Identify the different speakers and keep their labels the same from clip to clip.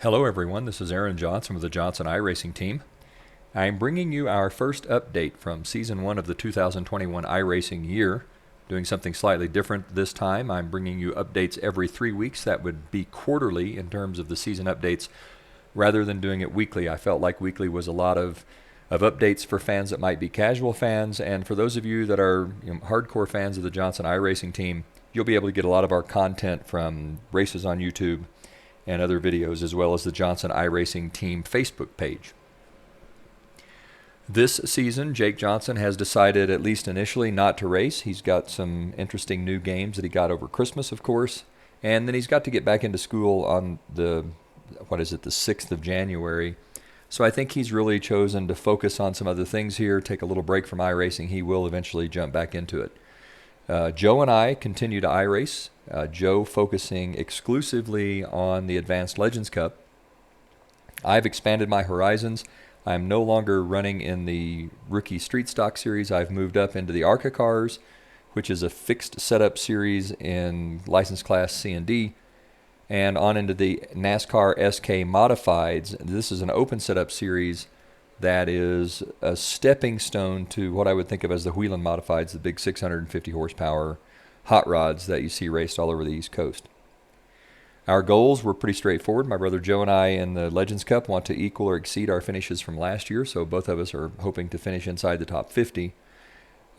Speaker 1: Hello everyone, this is Aaron Johnson with the Johnson iRacing team. I am bringing you our first update from Season 1 of the 2021 iRacing year. Doing something slightly different this time. I'm bringing you updates every 3 weeks. That would be quarterly in terms of the season updates rather than doing it weekly. I felt like weekly was a lot of updates for fans that might be casual fans, and for those of you that are hardcore fans of the Johnson iRacing team, you'll be able to get a lot of our content from races on YouTube and other videos, as well as the Johnson iRacing team Facebook page. This season, Jake Johnson has decided, at least initially, not to race. He's got some interesting new games that he got over Christmas, of course, and then he's got to get back into school on the 6th of January. So I think he's really chosen to focus on some other things here, take a little break from iRacing. He will eventually jump back into it. Joe and I continue to iRace. Joe focusing exclusively on the Advanced Legends Cup. I've expanded my horizons. I'm no longer running in the Rookie Street Stock Series. I've moved up into the ARCA cars, which is a fixed setup series in license class C and D, and on into the NASCAR SK Modifieds. This is an open setup series that is a stepping stone to what I would think of as the Whelen Modifieds, the big 650 horsepower hot rods that you see raced all over the East Coast. Our goals were pretty straightforward. My brother Joe and I in the Legends Cup want to equal or exceed our finishes from last year, so both of us are hoping to finish inside the top 50.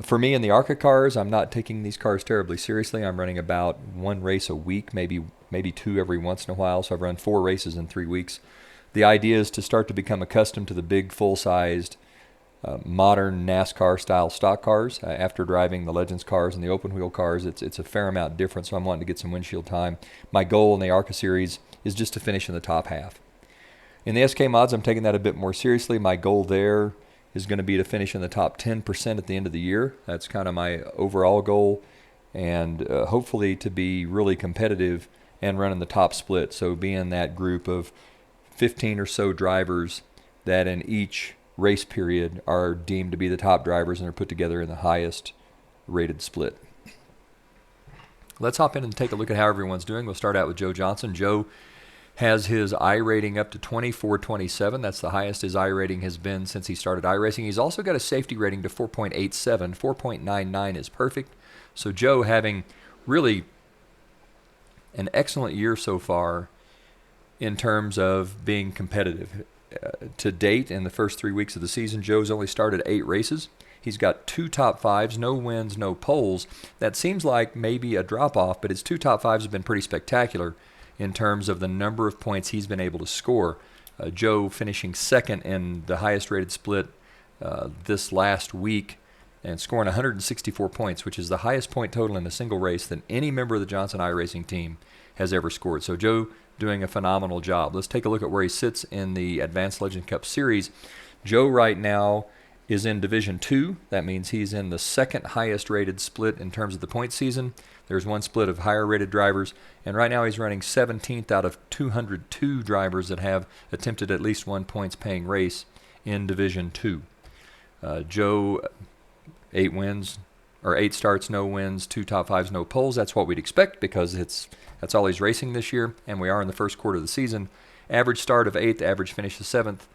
Speaker 1: For me in the ARCA cars, I'm not taking these cars terribly seriously. I'm running about one race a week, maybe two every once in a while, so I've run 4 races in 3 weeks. The idea is to start to become accustomed to the big, full-sized, modern NASCAR-style stock cars. After driving the Legends cars and the open-wheel cars, it's a fair amount different, so I'm wanting to get some windshield time. My goal in the ARCA series is just to finish in the top half. In the SK Mods, I'm taking that a bit more seriously. My goal there is going to be to finish in the top 10% at the end of the year. That's kind of my overall goal, and hopefully to be really competitive and run in the top split, so be in that group of 15 or so drivers that in each race period are deemed to be the top drivers and are put together in the highest rated split. Let's hop in and take a look at how everyone's doing. We'll start out with Joe Johnson. Joe has his I rating up to 2427. That's the highest his I rating has been since he started iRacing. He's also got a safety rating to 4.87. 4.99 is perfect. So Joe, having really an excellent year so far in terms of being competitive. To date, in the first 3 weeks of the season, Joe's only started 8 races. He's got 2 top 5s, no wins, no poles. That seems like maybe a drop-off, but his 2 top 5s have been pretty spectacular in terms of the number of points he's been able to score. Joe finishing second in the highest-rated split this last week and scoring 164 points, which is the highest point total in a single race that any member of the Johnson iRacing team has ever scored. So Joe doing a phenomenal job. Let's take a look at where he sits in the Advanced Legend Cup Series. Joe right now is in Division 2. That means he's in the second highest rated split in terms of the point season. There's one split of higher rated drivers, and right now he's running 17th out of 202 drivers that have attempted at least one points paying race in Division 2. Joe, 8 wins, or 8 starts, no wins, 2 top 5s, no poles. That's what we'd expect because that's all he's racing this year, and we are in the first quarter of the season. Average start of 8th, average finish of 7th.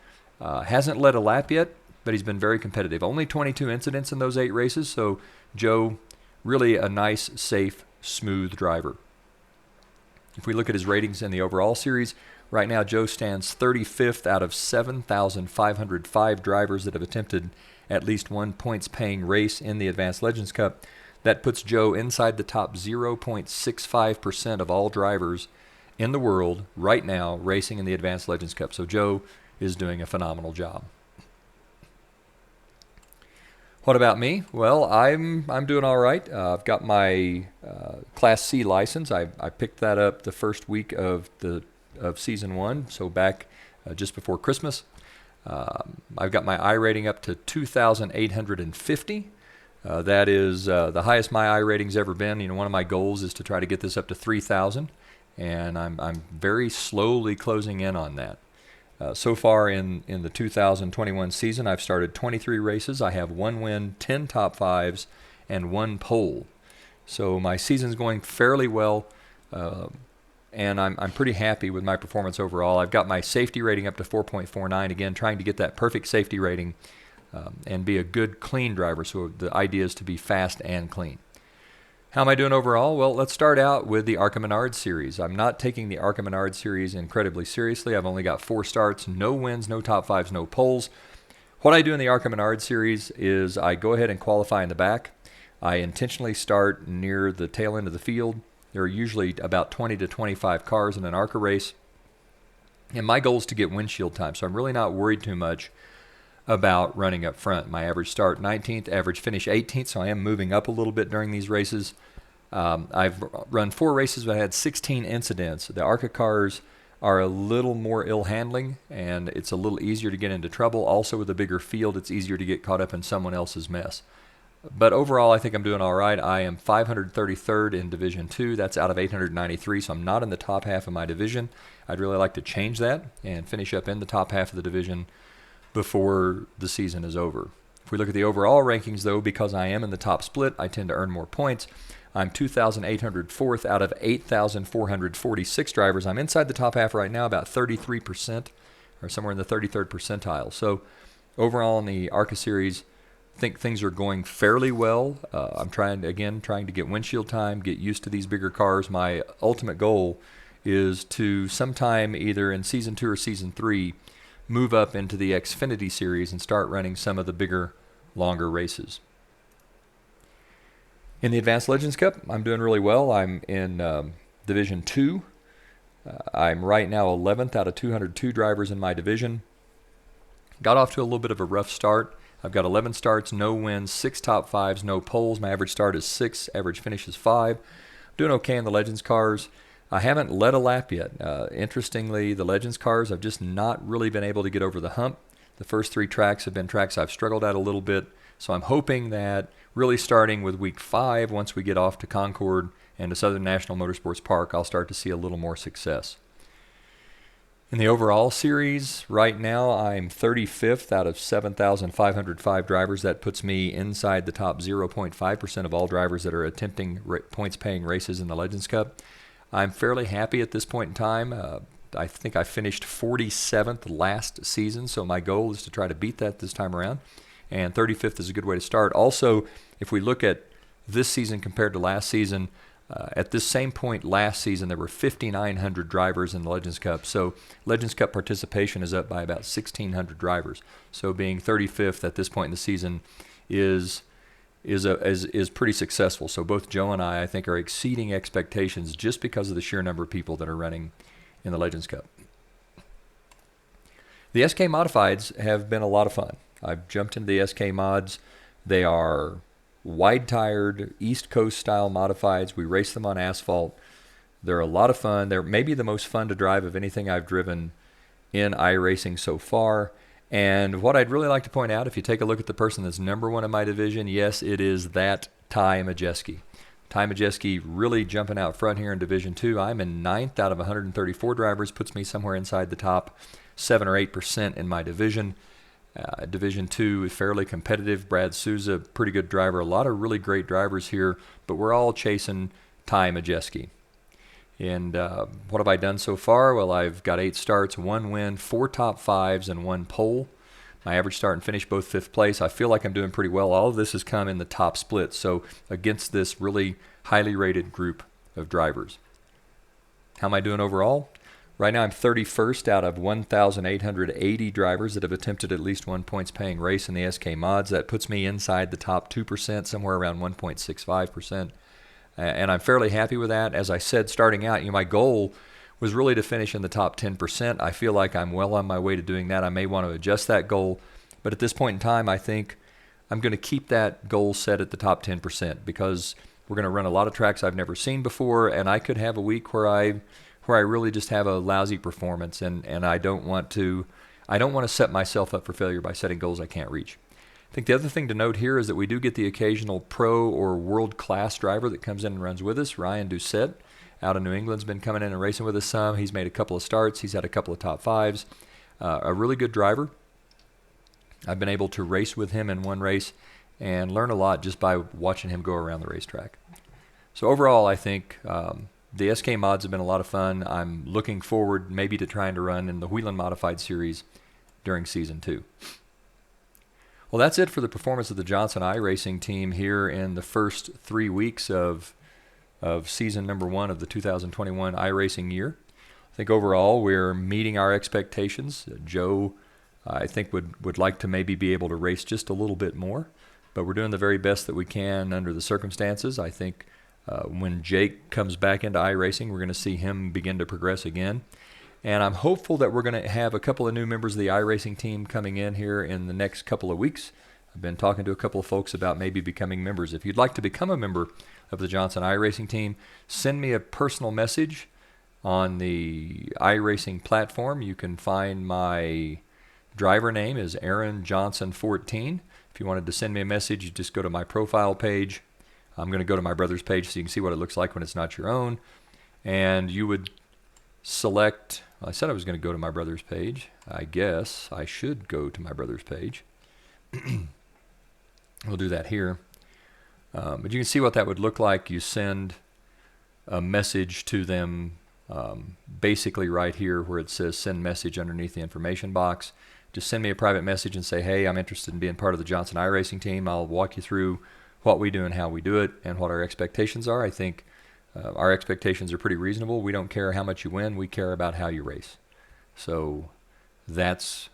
Speaker 1: Hasn't led a lap yet, but he's been very competitive. Only 22 incidents in those 8 races, so Joe, really a nice, safe, smooth driver. If we look at his ratings in the overall series, right now Joe stands 35th out of 7,505 drivers that have attempted at least one points-paying race in the Advanced Legends Cup. That puts Joe inside the top 0.65% of all drivers in the world right now racing in the Advanced Legends Cup. So Joe is doing a phenomenal job. What about me? Well, I'm doing all right. I've got my Class C license. I picked that up the first week of Season 1, so back just before Christmas. I've got my I rating up to 2,850. That is the highest my I rating's ever been. One of my goals is to try to get this up to 3,000, and I'm very slowly closing in on that. So far in the 2021 season, I've started 23 races. I have 1 win, 10 top 5s, and 1 pole. So my season's going fairly well. and I'm pretty happy with my performance overall. I've got my safety rating up to 4.49, again, trying to get that perfect safety rating and be a good, clean driver. So the idea is to be fast and clean. How am I doing overall? Well, let's start out with the ARCA Menard Series. I'm not taking the ARCA Menard Series incredibly seriously. I've only got 4 starts, no wins, no top 5s, no poles. What I do in the ARCA Menard Series is I go ahead and qualify in the back. I intentionally start near the tail end of the field. There are usually about 20 to 25 cars in an ARCA race. And my goal is to get windshield time, so I'm really not worried too much about running up front. My average start 19th, average finish 18th, so I am moving up a little bit during these races. I've run 4 races, but I had 16 incidents. The ARCA cars are a little more ill handling, and it's a little easier to get into trouble. Also, with a bigger field, it's easier to get caught up in someone else's mess. But overall, I think I'm doing all right. I am 533rd in Division 2. That's out of 893, so I'm not in the top half of my division. I'd really like to change that and finish up in the top half of the division before the season is over. If we look at the overall rankings, though, because I am in the top split, I tend to earn more points. I'm 2,804th out of 8,446 drivers. I'm inside the top half right now, about 33%, or somewhere in the 33rd percentile. So overall in the ARCA Series, I think things are going fairly well. I'm trying to get windshield time, get used to these bigger cars. My ultimate goal is to sometime either in Season 2 or Season 3 move up into the Xfinity Series and start running some of the bigger, longer races. In the Advanced Legends Cup, I'm doing really well. I'm in Division 2. I'm right now 11th out of 202 drivers in my division. Got off to a little bit of a rough start. I've got 11 starts, no wins, 6 top 5s, no poles. My average start is 6, average finish is 5. Doing okay in the Legends cars. I haven't led a lap yet. Interestingly, the Legends cars, I've just not really been able to get over the hump. The first 3 tracks have been tracks I've struggled at a little bit. So I'm hoping that really starting with week 5, once we get off to Concord and to Southern National Motorsports Park, I'll start to see a little more success. In the overall series, right now I'm 35th out of 7,505 drivers. That puts me inside the top 0.5% of all drivers that are attempting points-paying races in the Legends Cup. I'm fairly happy at this point in time. I think I finished 47th last season, so my goal is to try to beat that this time around. And 35th is a good way to start. Also, if we look at this season compared to last season, at this same point last season, there were 5,900 drivers in the Legends Cup. So Legends Cup participation is up by about 1,600 drivers. So being 35th at this point in the season is pretty successful. So both Joe and I think, are exceeding expectations just because of the sheer number of people that are running in the Legends Cup. The SK Modifieds have been a lot of fun. I've jumped into the SK Mods. They are wide-tired, East Coast-style modifieds. We race them on asphalt. They're a lot of fun. They're maybe the most fun to drive of anything I've driven in iRacing so far. And what I'd really like to point out, if you take a look at the person that's number 1 in my division, yes, it is that Ty Majeski. Ty Majeski really jumping out front here in Division 2. I'm in 9th out of 134 drivers, puts me somewhere inside the top 7 or 8% in my division. Division 2 is fairly competitive. Brad Souza, pretty good driver. A lot of really great drivers here, but we're all chasing Ty Majeski. And what have I done so far? Well, I've got 8 starts, 1 win, 4 top 5s, and 1 pole. My average start and finish both 5th place. I feel like I'm doing pretty well. All of this has come in the top split, so against this really highly rated group of drivers. How am I doing overall? Right now I'm 31st out of 1,880 drivers that have attempted at least one points-paying race in the SK Mods. That puts me inside the top 2%, somewhere around 1.65%. And I'm fairly happy with that. As I said, starting out, my goal was really to finish in the top 10%. I feel like I'm well on my way to doing that. I may want to adjust that goal. But at this point in time, I think I'm going to keep that goal set at the top 10% because we're going to run a lot of tracks I've never seen before, and I could have a week where I really just have a lousy performance, and I don't want to set myself up for failure by setting goals I can't reach. I think the other thing to note here is that we do get the occasional pro or world-class driver that comes in and runs with us. Ryan Doucette out of New England's been coming in and racing with us some. He's made a couple of starts. He's had a couple of top 5s. A really good driver. I've been able to race with him in one race and learn a lot just by watching him go around the racetrack. So overall, I think the SK mods have been a lot of fun. I'm looking forward maybe to trying to run in the Whelen Modified Series during Season 2. Well, that's it for the performance of the Johnson iRacing team here in the first 3 weeks of season number 1 of the 2021 iRacing year. I think overall we're meeting our expectations. Joe, I think, would like to maybe be able to race just a little bit more, but we're doing the very best that we can under the circumstances. I think when Jake comes back into iRacing, we're going to see him begin to progress again. And I'm hopeful that we're going to have a couple of new members of the iRacing team coming in here in the next couple of weeks. I've been talking to a couple of folks about maybe becoming members. If you'd like to become a member of the Johnson iRacing team, send me a personal message on the iRacing platform. You can find my driver name is Aaron Johnson 14. If you wanted to send me a message, you just go to my profile page. I'm going to go to my brother's page so you can see what it looks like when it's not your own. And you would select, well, I said I was going to go to my brother's page. I guess I should go to my brother's page. We'll do that here. But you can see what that would look like. You send a message to them basically right here where it says send message underneath the information box. Just send me a private message and say, hey, I'm interested in being part of the Johnson iRacing team. I'll walk you through what we do and how we do it and what our expectations are. I think our expectations are pretty reasonable. We don't care how much you win. We care about how you race. So that's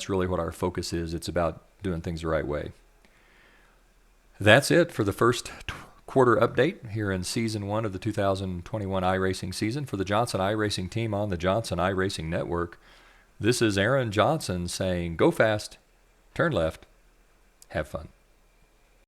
Speaker 1: really what our focus is. It's about doing things the right way. That's it for the first quarter update here in Season 1 of the 2021 iRacing season for the Johnson iRacing team on the Johnson iRacing Network. This is Aaron Johnson saying, go fast, turn left, have fun.